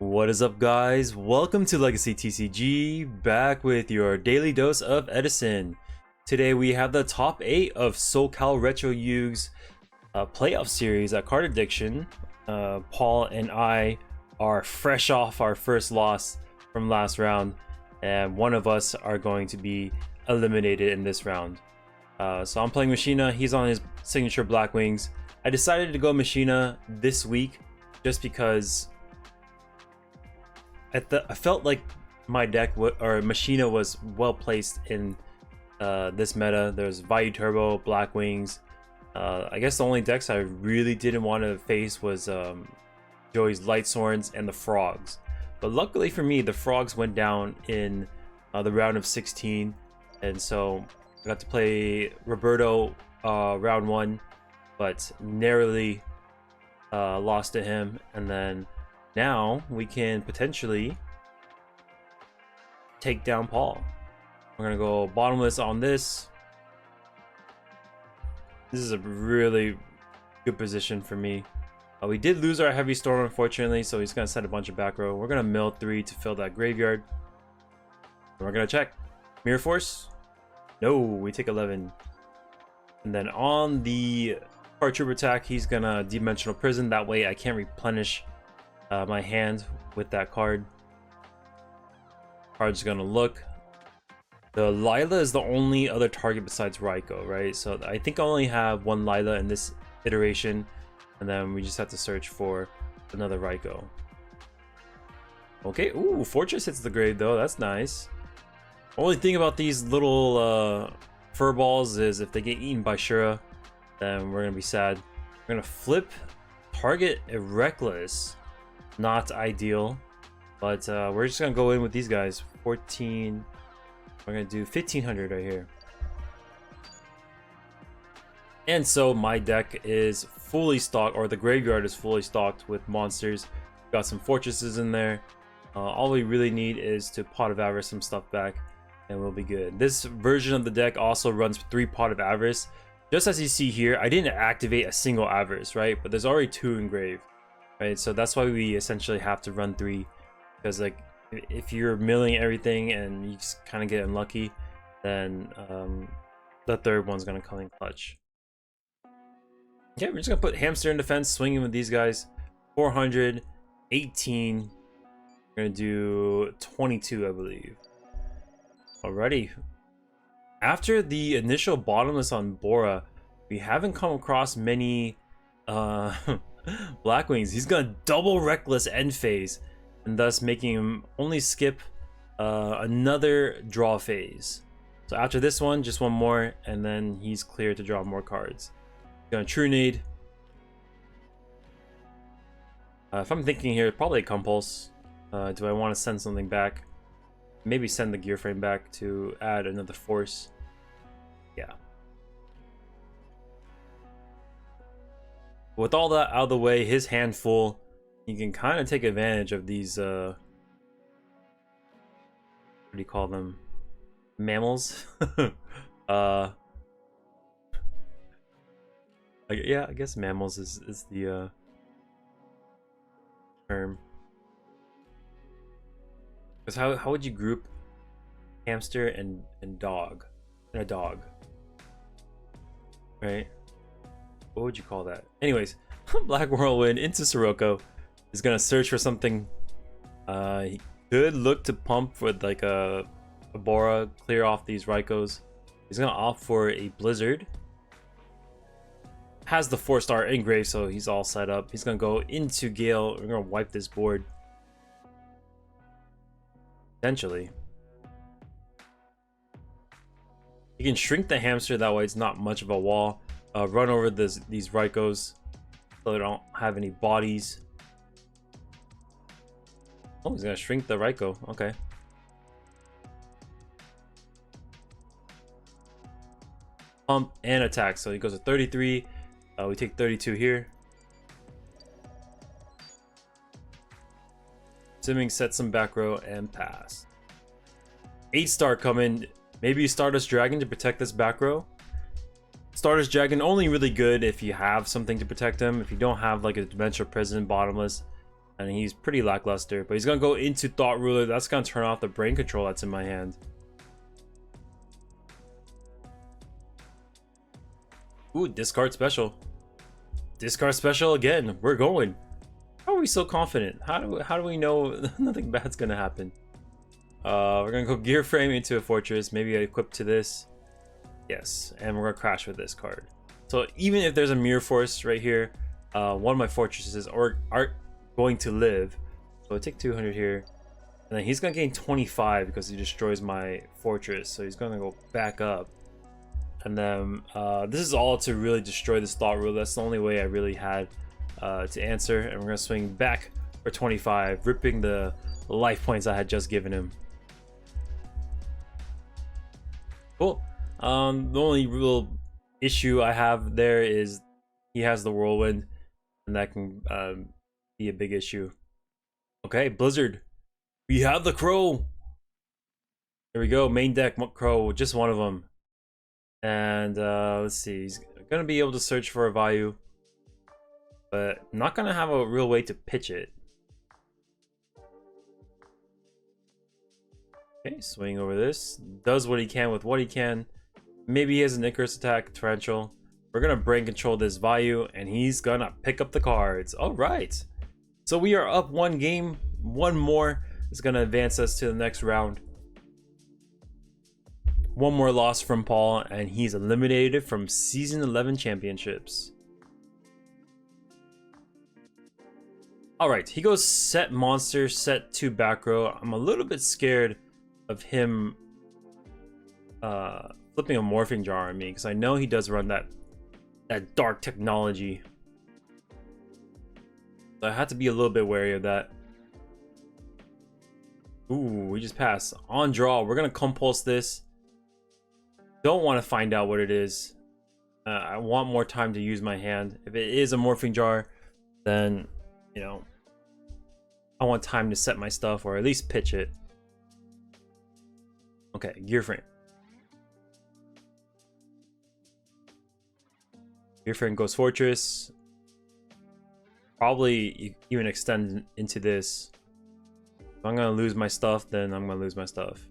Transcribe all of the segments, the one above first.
What is up, guys? Welcome to Legacy TCG, back with your daily dose of Edison. Today we have the top 8 of SoCal Retro Yuge's playoff series at Card Addiction. Paul and I are fresh off our first loss from last round, and one of us are going to be eliminated in this round. So I'm playing Machina, he's on his signature Blackwings. I decided to go Machina this week just because I felt like my deck or Machina was well placed in this meta. There's Vayu Turbo, Blackwings. I guess the only decks I really didn't want to face was Joey's Light Swords and the Frogs. But luckily for me, the Frogs went down in the round of 16, and so I got to play Roberto round 1, but narrowly lost to him, and then now we can potentially take down Paul. We're gonna go bottomless on this. This is a really good position for me. We did lose our heavy storm, unfortunately, so he's gonna set a bunch of back row. We're gonna mill 3 to fill that graveyard. And we're gonna check. Mirror Force? No, we take 11. And then on the Card Trooper attack, he's gonna Dimensional Prison. That way I can't replenish my hand with that card. Card's gonna look. The Lila is the only other target besides Raikou, right? So I think I only have one Lila in this iteration, and then we just have to search for another Raikou. Okay, ooh, Fortress hits the grave though, that's nice. Only thing about these little fur balls is if they get eaten by Shura, then we're gonna be sad. We're gonna flip, target a Reckless. Not ideal, but we're just gonna go in with these guys. 14, we're gonna do 1500 right here. And so my deck is fully stocked, or the graveyard is fully stocked with monsters. Got some fortresses in there. All we really need is to Pot of Avarice some stuff back, and we'll be good. This version of the deck also runs 3 Pot of Avarice. Just as you see here, I didn't activate a single Avarice, right? But there's already 2 engraved. Right, so that's why we essentially have to run 3, because like if you're milling everything and you just kind of get unlucky, then the third one's gonna come in clutch. Okay, we're just gonna put Hamster in defense, swinging with these guys. 400, 18. We're gonna do 22, I believe. Alrighty. After the initial bottomless on Bora, we haven't come across many Blackwings. He's gonna double Reckless end phase, and thus making him only skip another draw phase. So after this one, just one more, and then he's clear to draw more cards. He's gonna True Nade. If I'm thinking here, probably a Compulse. Do I want to send something back? Maybe send the Gear Frame back to add another force. Yeah. With all that out of the way, his hand full, you can kind of take advantage of these what do you call them, mammals? Yeah, I guess mammals is the term. Because how would you group hamster and dog and a dog, right? What would you call that? Anyways, Black Whirlwind into Sirocco is gonna search for something. He could look to pump with like a Bora, clear off these Raikous. He's gonna opt for a Blizzard. Has the 4-star engraved, so he's all set up. He's gonna go into Gale. We're gonna wipe this board. Potentially. You can shrink the hamster, that way it's not much of a wall. Run over these Raikous so they don't have any bodies. Oh, he's gonna shrink the Raikou. Okay. Pump and attack. So he goes to 33. We take 32 here. Simming sets some back row and pass. 8-star coming. Maybe Stardust Dragon to protect this back row. Stardust Dragon only really good if you have something to protect him. If you don't have like a Dimensional Prison, bottomless, and he's pretty lackluster. But he's gonna go into Thought Ruler. That's gonna turn off the brain control that's in my hand. Ooh, discard special. Discard special again. We're going. How are we so confident? How do we know nothing bad's gonna happen? We're gonna go Gear Frame into a Fortress. Maybe equip to this. Yes, and we're gonna crash with this card. So even if there's a Mirror Force right here, one of my fortresses aren't going to live. So I take 200 here, and then he's gonna gain 25 because he destroys my fortress. So he's gonna go back up, and then this is all to really destroy this Thought Ruler. That's the only way I really had to answer. And we're gonna swing back for 25, ripping the life points I had just given him. Cool. The only real issue I have there is he has the Whirlwind, and that can be a big issue. Okay, Blizzard. We have the Crow. There we go. Main deck Crow, just one of them. And let's see. He's gonna be able to search for a value, but not gonna have a real way to pitch it. Okay, swing over this. Does what he can with what he can. Maybe he has an Icarus attack, Torrential. We're gonna brain control this value, and he's gonna pick up the cards. All right. So we are up one game. One more is gonna advance us to the next round. One more loss from Paul, and he's eliminated from Season 11 championships. All right, he goes set monster, set 2 back row. I'm a little bit scared of him flipping a morphing jar on me, because I know he does run that dark technology. So I have to be a little bit wary of that. Ooh, we just passed. On draw, we're gonna compulse this. Don't want to find out what it is. I want more time to use my hand. If it is a morphing jar, then, you know, I want time to set my stuff, or at least pitch it. Okay, Gear Frame. Gear Frame goes Fortress. Probably even extend into this. If I'm gonna lose my stuff, then I'm gonna lose my stuff.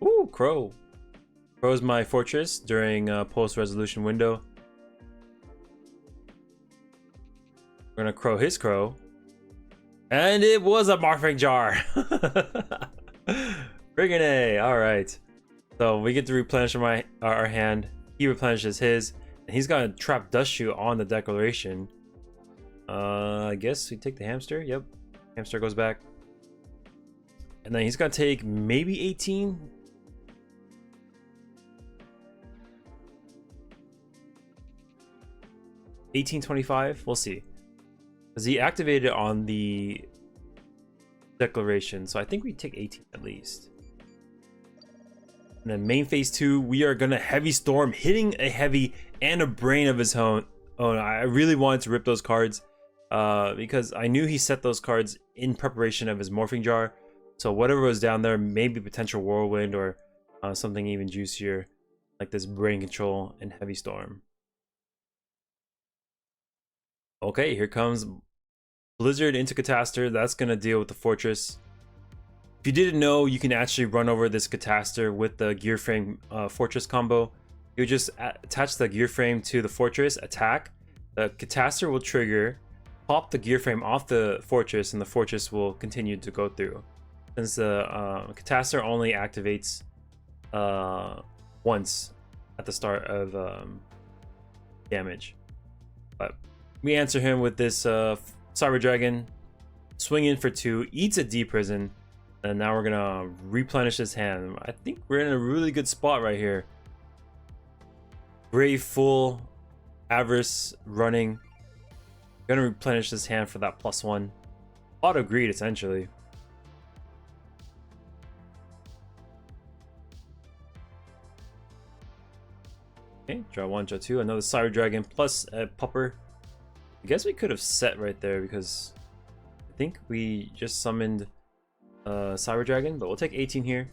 Ooh, Crow. Crow's my fortress during post-resolution window. We're gonna Crow his Crow. And it was a morphing jar. Friggin' A. Alright. So we get to replenish our hand. He replenishes his. And he's got a trap dust shoe on the declaration. I guess we take the hamster. Yep. Hamster goes back. And then he's gonna take maybe 18. 1825. We'll see. Because he activated on the declaration. So I think we take 18 at least. And then main phase 2, we are gonna heavy storm, hitting a heavy and a brain of his own. I really wanted to rip those cards because I knew he set those cards in preparation of his morphing jar. So whatever was down there, maybe potential whirlwind or something even juicier, like this brain control and heavy storm. Okay, here comes Blizzard into Catastor. That's gonna deal with the fortress. If you didn't know, you can actually run over this Catastor with the Gear Frame Fortress combo. You just attach the Gear Frame to the Fortress, attack. The Catastor will trigger, pop the Gear Frame off the Fortress, and the Fortress will continue to go through. Since the Catastor only activates once at the start of damage. But we answer him with this Cyber Dragon, swing in for 2, eats a D prison. And now we're gonna replenish his hand. I think we're in a really good spot right here. Grave full, Avarice running. Gonna replenish this hand for that +1. Auto greed essentially. Okay, draw 1, draw 2. Another Cyber Dragon plus a Pupper. I guess we could have set right there because I think we just summoned Cyber Dragon, but we'll take 18 here.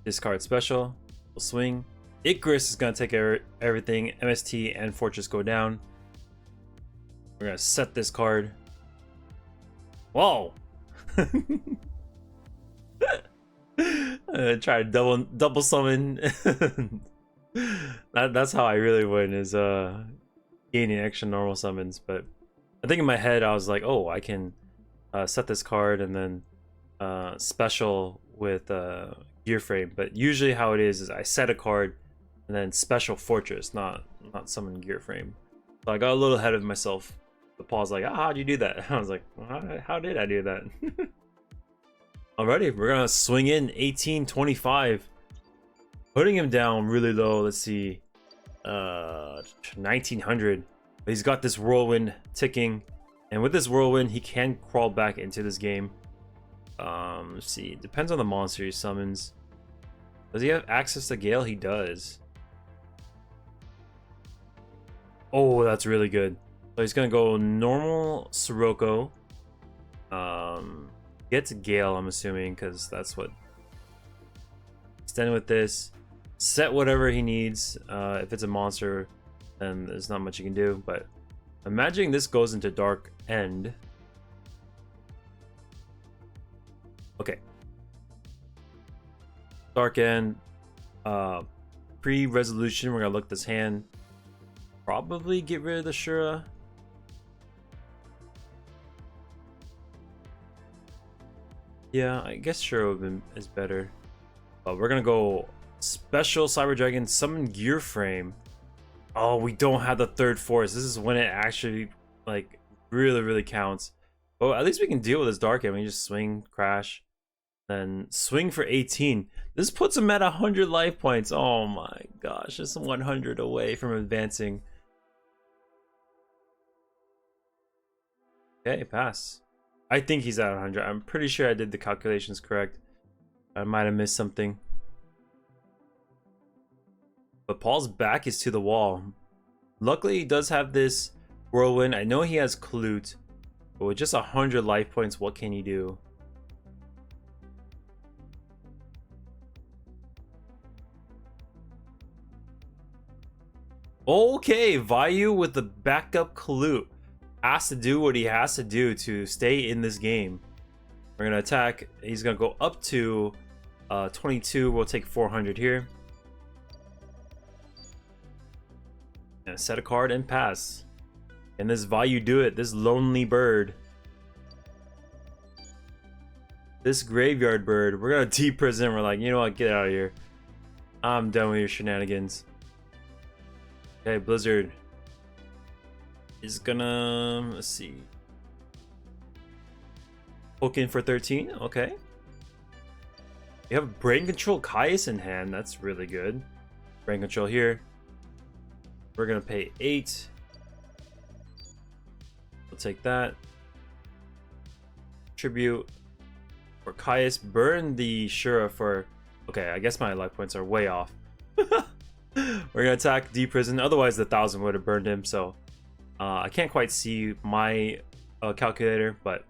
Discard special. We'll swing. Icarus is gonna take everything. MST and Fortress go down. We're gonna set this card. Whoa! Try to double summon. That's how I really win, is gaining extra normal summons. But I think in my head I was like, oh, I can set this card and then special with gear frame. But usually how it is I set a card and then special Fortress, not summon gear frame. So I got a little ahead of myself. But Paul's like, how'd you do that? I was like, well, how did I do that? Alrighty, we're gonna swing in 1825, putting him down really low. Let's see, 1900. But he's got this whirlwind ticking, and with this whirlwind, he can crawl back into this game. Let's see, depends on the monster he summons. Does he have access to Gale? He does. Oh, that's really good. So he's gonna go normal Sirocco. Gets Gale, I'm assuming, because that's what. Extend with this. Set whatever he needs. If it's a monster, then there's not much you can do. But imagining this goes into Dark End. Okay. Dark End. Pre-resolution, we're gonna look this hand. Probably get rid of the Shura. Yeah, I guess Shura is better. But we're gonna go special Cyber Dragon, summon Gear Frame. Oh, we don't have the third force. This is when it actually like really counts. But at least we can deal with this Dark End. We can just swing, crash, then swing for 18. This puts him at 100 life points. Oh my gosh, just 100 away from advancing. Okay, pass. I think he's at 100. I'm pretty sure I did the calculations correct. I might have missed something. But Paul's back is to the wall. Luckily, he does have this whirlwind. I know he has Clute, but with just 100 life points, what can he do? Okay, Vayu with the backup Clute has to do what he has to do to stay in this game. We're gonna attack. He's gonna go up to 22. We'll take 400 here. And set a card and pass. And this Vayu do it. This lonely bird. This graveyard bird. We're gonna deprison. We're like, you know what? Get out of here. I'm done with your shenanigans. Okay, Blizzard is gonna, let's see, hook in for 13. Okay, you have Brain Control Caius in hand. That's really good. Brain Control here. We're gonna pay 8. We'll take that. Tribute for Caius. Burn the Shura for, okay, I guess my life points are way off. We're gonna attack deprison. Otherwise the 1000 would have burned him. So I can't quite see my calculator, but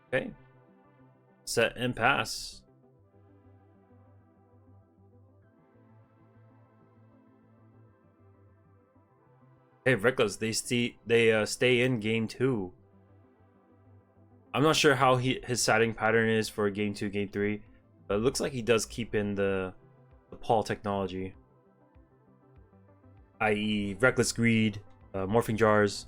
okay. Set and pass. Hey, Reckless, they stay in game 2. I'm not sure how his setting pattern is for game 2, game 3, but it looks like he does keep in the Paul technology. I.e. Reckless Greed, Morphing Jars.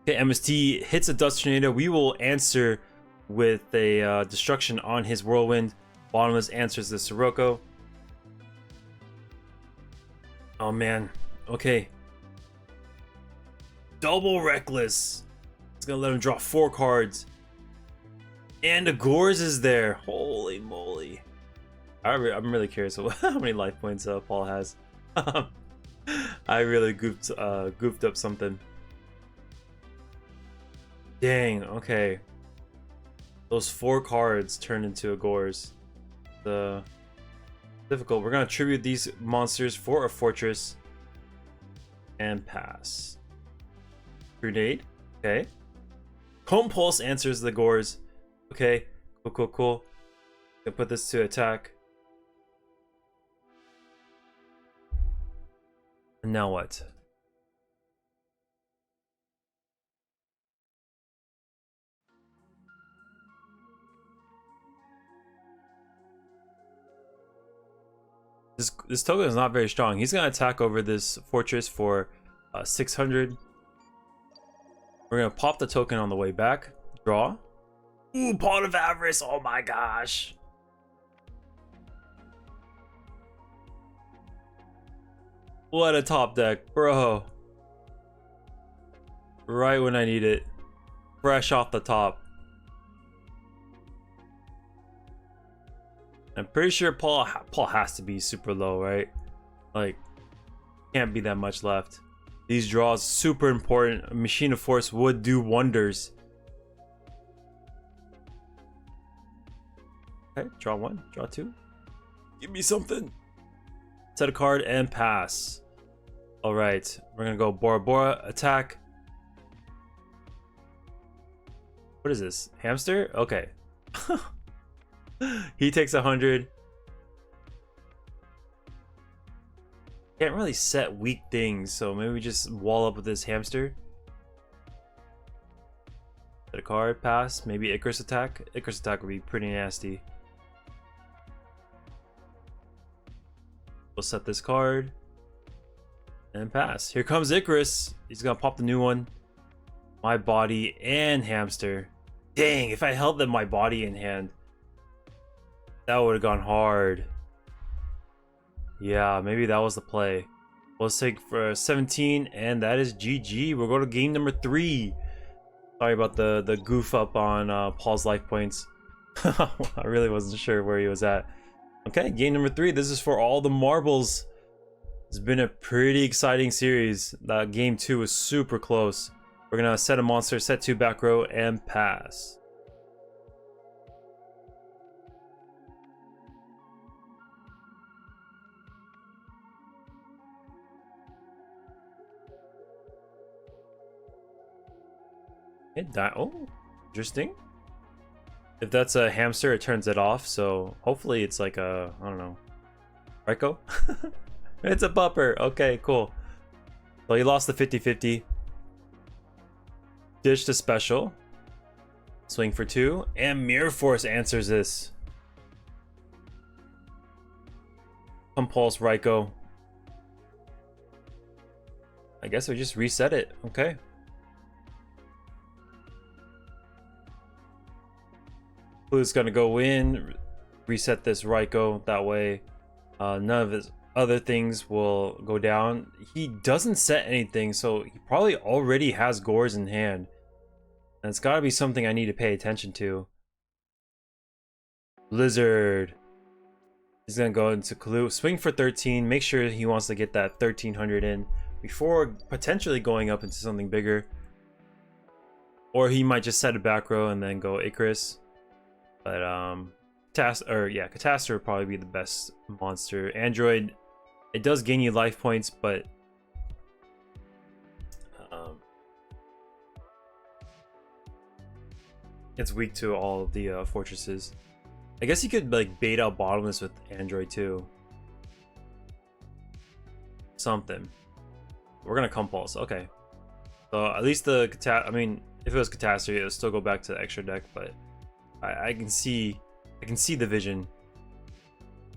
Okay, MST hits a Dust Tornado. We will answer with a Destruction on his Whirlwind. Bottomless answers the Sirocco. Oh man, okay. Double Reckless. It's gonna let him draw 4 cards. And a Gores is there. Holy moly. I'm really curious how many life points Paul has. I really goofed up something. Dang, okay. Those 4 cards turned into a Gores. The difficult. We're gonna tribute these monsters for a fortress and pass. Grenade. Okay. Home Pulse answers the Gores. Okay. Cool. Gonna put this to attack. And now what? This token is not very strong. He's gonna attack over this fortress for 600. We're gonna pop the token on the way back. Draw. Ooh, Pot of Avarice. Oh my gosh. What a top deck, bro. Right when I need it. Fresh off the top. I'm pretty sure Paul has to be super low, right? Like, can't be that much left. These draws super important. Machine of Force would do wonders. Okay, draw one, draw two. Give me something. Set a card and pass. All right, we're gonna go Bora Bora attack. What is this? Hamster? Okay. He takes 100. Can't really set weak things, so maybe we just wall up with this hamster. Set a card, pass. Maybe Icarus attack. Icarus attack would be pretty nasty. We'll set this card and pass. Here comes Icarus. He's gonna pop the new one. My body and hamster. Dang, if I held them my body in hand, that would have gone hard. Yeah, maybe that was the play. Let's take for 17, and that is GG. We'll go to game number 3. Sorry about the goof up on Paul's life points. I really wasn't sure where he was at. Okay, game number 3. This is for all the marbles. It's been a pretty exciting series. Game 2 was super close. We're gonna set a monster, set 2 back row, and pass. Oh, interesting. If that's a hamster, it turns it off. So hopefully it's like a, I don't know, Ryko? It's a bupper. Okay, cool. So he lost the 50-50. Ditch the special. Swing for 2. And Mirror Force answers this. Compulse Ryko. I guess we just reset it. Okay. Blue's gonna go in, reset this Ryko. That way, none of his other things will go down. He doesn't set anything, so he probably already has Gores in hand. And it's gotta be something I need to pay attention to. Blizzard. He's gonna go into Clue, swing for 13, make sure he wants to get that 1300 in before potentially going up into something bigger. Or he might just set a back row and then go Icarus. But Catastrophe would probably be the best monster. Android, it does gain you life points, but it's weak to all of the fortresses. I guess you could like bait out Bottomless with Android too. Something. We're gonna Compulse. Okay. So at least the if it was Catastrophe, it would still go back to the extra deck, but I can see the vision.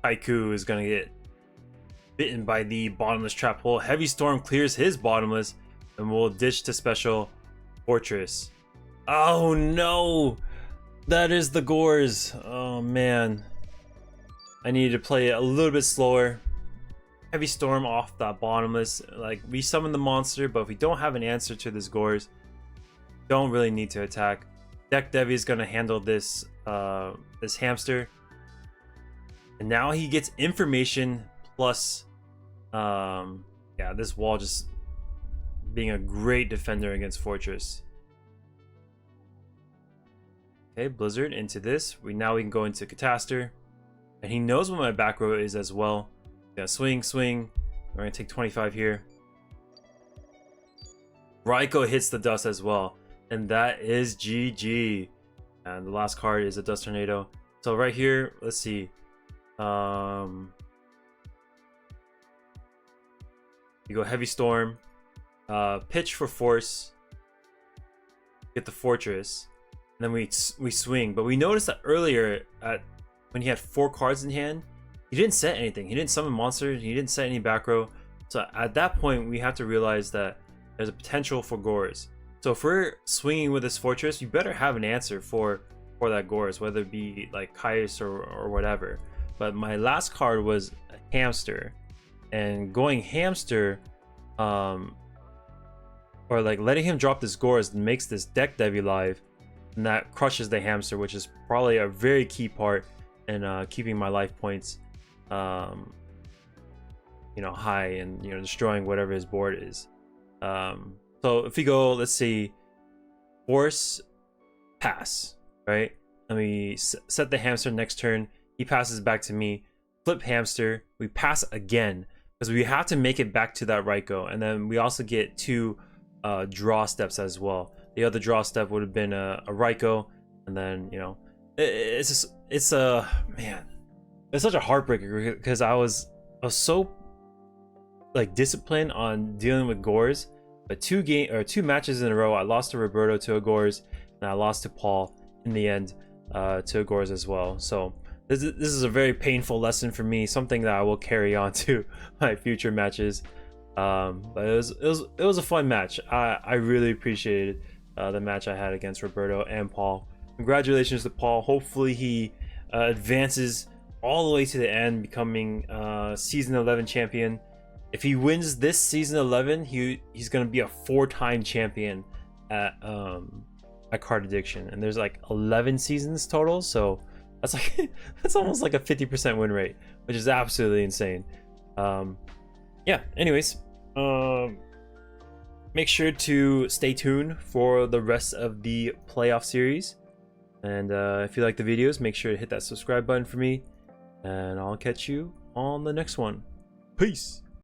Haiku is gonna get bitten by the Bottomless trap hole. Heavy Storm clears his Bottomless, and we'll ditch to special Fortress. Oh no! That is the Gores. Oh man. I needed to play it a little bit slower. Heavy Storm off that Bottomless. Like, we summon the monster, but if we don't have an answer to this Gores, don't really need to attack. Deck Devi is gonna handle this this hamster, and now he gets information plus this wall just being a great defender against Fortress. Okay, Blizzard into this. We can go into Catastrophe, and he knows what my back row is as well. Yeah, swing. We're gonna take 25 here. Ryko hits the dust as well. And that is GG. And the last card is a Dust Tornado. So right here, let's see. You go heavy storm, pitch for force, get the fortress, and then we swing. But we noticed that earlier when he had 4 cards in hand, he didn't set anything. He didn't summon monsters. He didn't set any back row. So at that point, we have to realize that there's a potential for Gores. So if we're swinging with this fortress, you better have an answer for that Gores, whether it be like Caius or whatever. But my last card was a hamster, and going hamster, or like letting him drop this Gores makes this deck Devi live, and that crushes the hamster, which is probably a very key part in keeping my life points you know, high, and you know, destroying whatever his board is. So if we go, let's see, force, pass, right? Let me set the hamster next turn. He passes back to me, flip hamster, we pass again, because we have to make it back to that right go. And then we also get 2 draw steps as well. The other draw step would have been a right go, and then, you know, it's just, it's a, man, it's such a heartbreaker, because I was so like disciplined on dealing with Gores, but 2 matches in a row I lost to Roberto to a Gores, and I lost to Paul in the end to a Gores as well. So this is a very painful lesson for me, something that I will carry on to my future matches. But it was a fun match. I really appreciated the match I had against Roberto and Paul. Congratulations to Paul. Hopefully he advances all the way to the end, becoming season 11 champion. If he wins this season 11, he's gonna be a 4-time champion at Card Addiction, and there's like 11 seasons total, so that's like that's almost like a 50% win rate, which is absolutely insane. Yeah, anyways, make sure to stay tuned for the rest of the playoff series, and if you like the videos, make sure to hit that subscribe button for me, and I'll catch you on the next one. Peace.